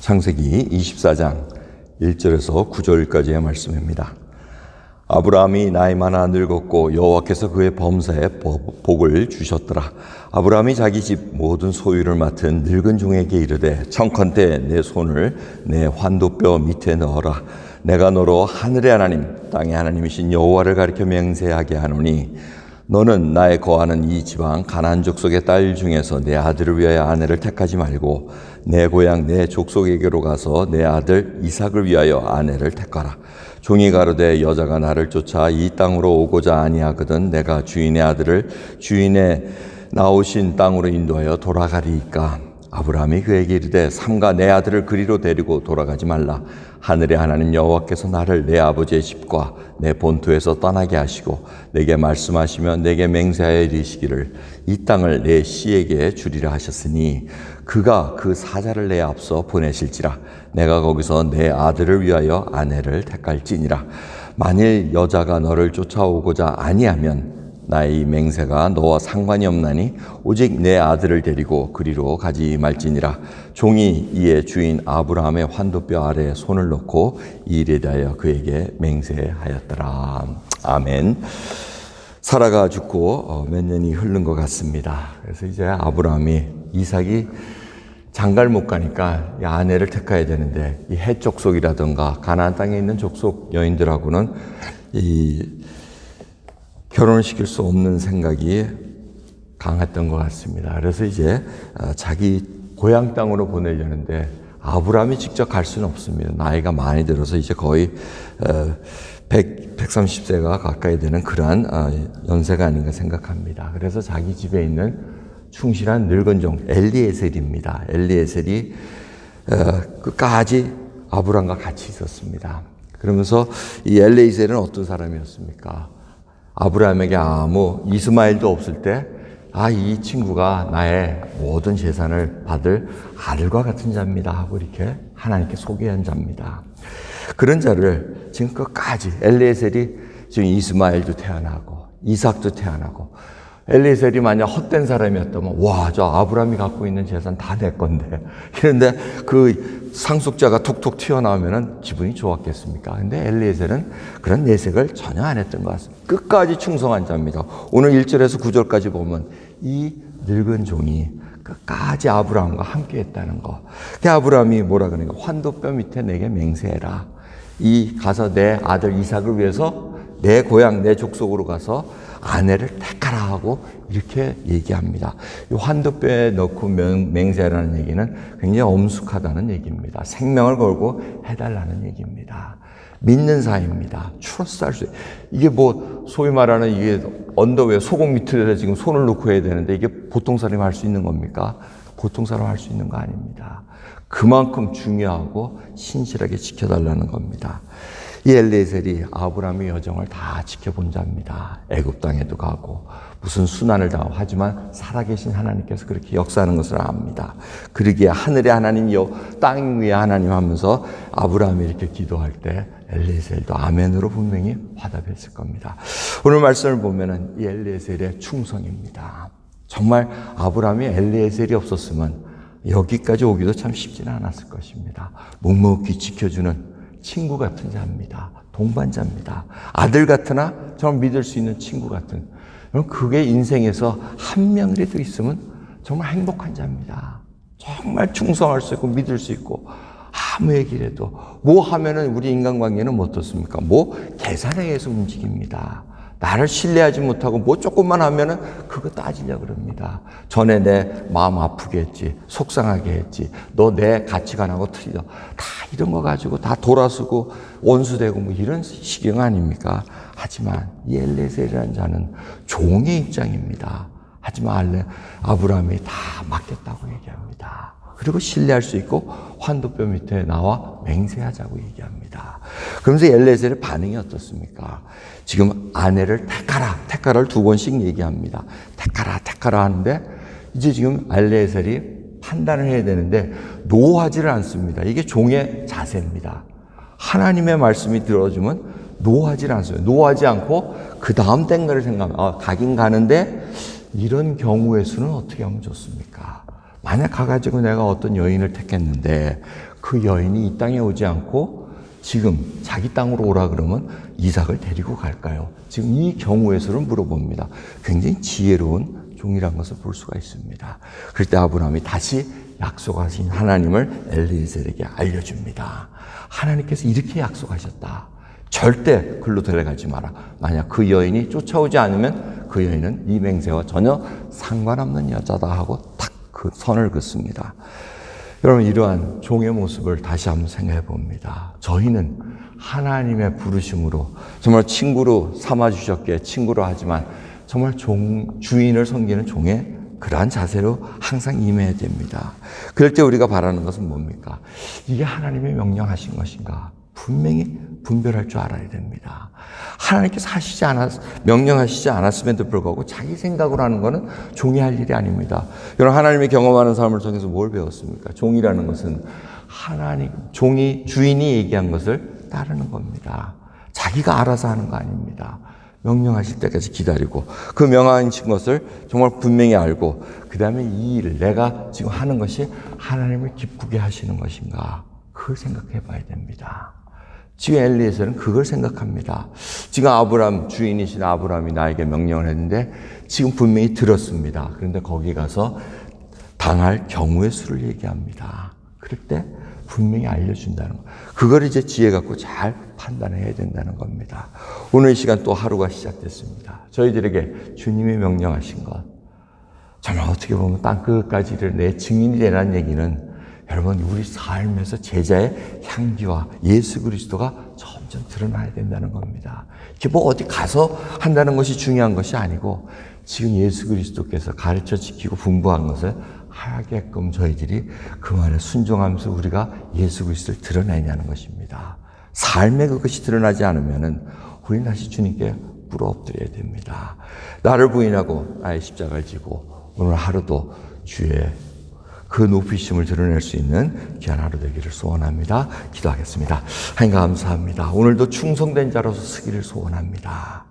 창세기 24장 1절에서 9절까지의 말씀입니다. 아브라함이 나이 많아 늙었고 여호와께서 그의 범사에 복을 주셨더라. 아브라함이 자기 집 모든 소유를 맡은 늙은 종에게 이르되 청컨대 내 손을 내 환도뼈 밑에 넣어라. 내가 너로 하늘의 하나님 땅의 하나님이신 여호와를 가리켜 맹세하게 하노니 너는 나의 거하는 이 지방 가나안 족속의 딸 중에서 내 아들을 위하여 아내를 택하지 말고 내 고향 내 족속에게로 가서 내 아들 이삭을 위하여 아내를 택하라. 종이 가로되 여자가 나를 쫓아 이 땅으로 오고자 아니하거든 내가 주인의 아들을 주인의 나오신 땅으로 인도하여 돌아가리이까. 아브라함이 그에게 이르되 삼가 내 아들을 그리로 데리고 돌아가지 말라. 하늘의 하나님 여호와께서 나를 내 아버지의 집과 내 본토에서 떠나게 하시고 내게 말씀하시며 내게 맹세하여 이르시기를 이 땅을 내 씨에게 주리라 하셨으니 그가 그 사자를 내 앞서 보내실지라. 내가 거기서 내 아들을 위하여 아내를 택할지니라. 만일 여자가 너를 쫓아오고자 아니하면 나의 이 맹세가 너와 상관이 없나니 오직 내 아들을 데리고 그리로 가지 말지니라. 종이 이에 주인 아브라함의 환도뼈 아래에 손을 놓고 이 일에 대하여 그에게 맹세하였더라. 아멘. 사라가 죽고 몇 년이 흐른 것 같습니다. 그래서 이제 아브라함이 이삭이 장가를 못 가니까 이 아내를 택해야 되는데 이 헷 족속이라든가 가나안 땅에 있는 족속 여인들하고는 결혼을 시킬 수 없는 생각이 강했던 것 같습니다. 그래서 이제 자기 고향 땅으로 보내려는데 아브라함이 직접 갈 수는 없습니다. 나이가 많이 들어서 이제 거의 130세가 가까이 되는 그러한 연세가 아닌가 생각합니다. 그래서 자기 집에 있는 충실한 늙은 종 엘리에셀입니다. 엘리에셀이 끝까지 아브라함과 같이 있었습니다. 그러면서 이 엘리에셀은 어떤 사람이었습니까? 아브라함에게 아무 이스마엘도 없을 때 이 친구가 나의 모든 재산을 받을 아들과 같은 자입니다 하고 이렇게 하나님께 소개한 자입니다. 그런 자를 지금 끝까지 엘리에셀이 지금 이스마엘도 태어나고 이삭도 태어나고 엘리에셀이 만약 헛된 사람이었다면 저 아브라함이 갖고 있는 재산 다 내 건데 이런데 그 상속자가 톡톡 튀어나오면 기분이 좋았겠습니까? 근데 엘리에셀은 그런 내색을 전혀 안 했던 것 같습니다. 끝까지 충성한 자입니다. 오늘 1절에서 9절까지 보면 이 늙은 종이 끝까지 아브라함과 함께 했다는 거. 그 아브라함이 뭐라 그러니까 환도뼈 밑에 내게 맹세해라. 가서 내 아들 이삭을 위해서 내 고향 내 족속으로 가서 아내를 택하라 하고 이렇게 얘기합니다. 이 환도뼈에 넣고 맹세하라는 얘기는 굉장히 엄숙하다는 얘기입니다. 생명을 걸고 해달라는 얘기입니다. 믿는 사이입니다. 트러스트할 수 이게 소위 말하는 이게 언더웨어 속옷 밑에다 지금 손을 놓고 해야 되는데 이게 보통 사람이 할 수 있는 겁니까? 보통 사람 할 수 있는 거 아닙니다. 그만큼 중요하고 신실하게 지켜달라는 겁니다. 이 엘리에셀이 아브라함의 여정을 다 지켜본 자입니다. 애굽 땅에도 가고 무슨 순환을 당하고 하지만 살아계신 하나님께서 그렇게 역사하는 것을 압니다. 그러기에 하늘의 하나님이요 땅 위의 하나님 하면서 아브라함이 이렇게 기도할 때 엘리에셀도 아멘으로 분명히 화답했을 겁니다. 오늘 말씀을 보면은 이 엘리에셀의 충성입니다. 정말 아브라함이 엘리에셀이 없었으면 여기까지 오기도 참 쉽지는 않았을 것입니다. 묵묵히 지켜주는 친구 같은 자입니다. 동반자입니다. 아들 같으나 정말 믿을 수 있는 친구 같은. 그게 인생에서 한 명이라도 있으면 정말 행복한 자입니다. 정말 충성할 수 있고 믿을 수 있고 아무 얘기라도 뭐 하면은 우리 인간관계는 어떻습니까? 계산에 의해서 움직입니다. 나를 신뢰하지 못하고 조금만 하면은 그거 따지려고 그럽니다. 전에 내 마음 아프게 했지, 속상하게 했지, 너 내 가치관하고 틀려. 다 이런 거 가지고 다 돌아서고 원수되고 이런 시경 아닙니까? 하지만 이 엘리에셀이라는 자는 종의 입장입니다. 하지만 아브라함이 다 맡겼다고 얘기합니다. 그리고 신뢰할 수 있고 환도뼈 밑에 나와 맹세하자고 얘기합니다. 그러면서 엘리에셀의 반응이 어떻습니까? 지금 아내를 택하라를 두 번씩 얘기합니다. 택하라 하는데 이제 지금 엘리에셀이 판단을 해야 되는데 노하지를 않습니다. 이게 종의 자세입니다. 하나님의 말씀이 들어주면 노하지를 않습니다. 노하지 않고 그 다음 된 거를 생각합니다. 가긴 가는데 이런 경우의 수는 어떻게 하면 좋습니까? 만약 가가지고 내가 어떤 여인을 택했는데 그 여인이 이 땅에 오지 않고 지금 자기 땅으로 오라 그러면 이삭을 데리고 갈까요? 지금 이 경우에서는 물어봅니다. 굉장히 지혜로운 종이란 것을 볼 수가 있습니다. 그럴 때 아브라함이 다시 약속하신 하나님을 엘리에셀에게 알려줍니다. 하나님께서 이렇게 약속하셨다. 절대 글로 데려가지 마라. 만약 그 여인이 쫓아오지 않으면 그 여인은 이 맹세와 전혀 상관없는 여자다 하고 딱 그 선을 긋습니다. 여러분, 이러한 종의 모습을 다시 한번 생각해 봅니다. 저희는 하나님의 부르심으로 정말 친구로 삼아주셨기에 친구로 하지만 정말 주인을 섬기는 종의 그러한 자세로 항상 임해야 됩니다. 그럴 때 우리가 바라는 것은 뭡니까? 이게 하나님의 명령하신 것인가? 분명히 분별할 줄 알아야 됩니다. 하나님께서 명령하시지 않았음에도 불구하고 자기 생각으로 하는 것은 종이 할 일이 아닙니다. 여러분, 하나님이 경험하는 삶을 통해서 뭘 배웠습니까? 종이라는 것은 주인이 얘기한 것을 따르는 겁니다. 자기가 알아서 하는 거 아닙니다. 명령하실 때까지 기다리고 그 명하신 것을 정말 분명히 알고 그 다음에 이 일을 내가 지금 하는 것이 하나님을 기쁘게 하시는 것인가, 그걸 생각해 봐야 됩니다. 지금 엘리에셀은 그걸 생각합니다. 지금 주인이신 아브라함이 나에게 명령을 했는데 지금 분명히 들었습니다. 그런데 거기 가서 당할 경우의 수를 얘기합니다. 그럴 때 분명히 알려준다는 거. 그걸 이제 지혜 갖고 잘 판단해야 된다는 겁니다. 오늘 이 시간 또 하루가 시작됐습니다. 저희들에게 주님이 명령하신 것, 정말 어떻게 보면 땅끝까지 내 증인이 되라는 얘기는 여러분, 우리 삶에서 제자의 향기와 예수 그리스도가 점점 드러나야 된다는 겁니다. 이게 뭐 어디 가서 한다는 것이 중요한 것이 아니고 지금 예수 그리스도께서 가르쳐 지키고 분부한 것을 하게끔 저희들이 그 말에 순종하면서 우리가 예수 그리스도를 드러내냐는 것입니다. 삶에 그것이 드러나지 않으면은 우리는 다시 주님께 꿇어 엎드려야 됩니다. 나를 부인하고 나의 십자가를 지고 오늘 하루도 주의 그 높이심을 드러낼 수 있는 귀한 하루 되기를 소원합니다. 기도하겠습니다. 하나님 감사합니다. 오늘도 충성된 자로서 서기를 소원합니다.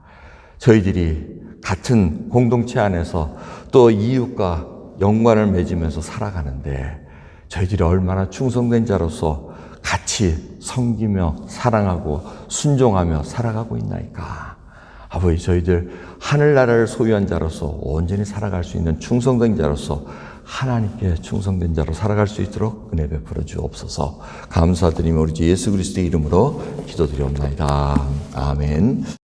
저희들이 같은 공동체 안에서 또 이웃과 연관을 맺으면서 살아가는데 저희들이 얼마나 충성된 자로서 같이 섬기며 사랑하고 순종하며 살아가고 있나이까. 아버지, 저희들 하늘나라를 소유한 자로서 온전히 살아갈 수 있는 충성된 자로서 하나님께 충성된 자로 살아갈 수 있도록 은혜 베풀어 주옵소서. 감사드리며 우리 주 예수 그리스도의 이름으로 기도드리옵나이다. 아멘.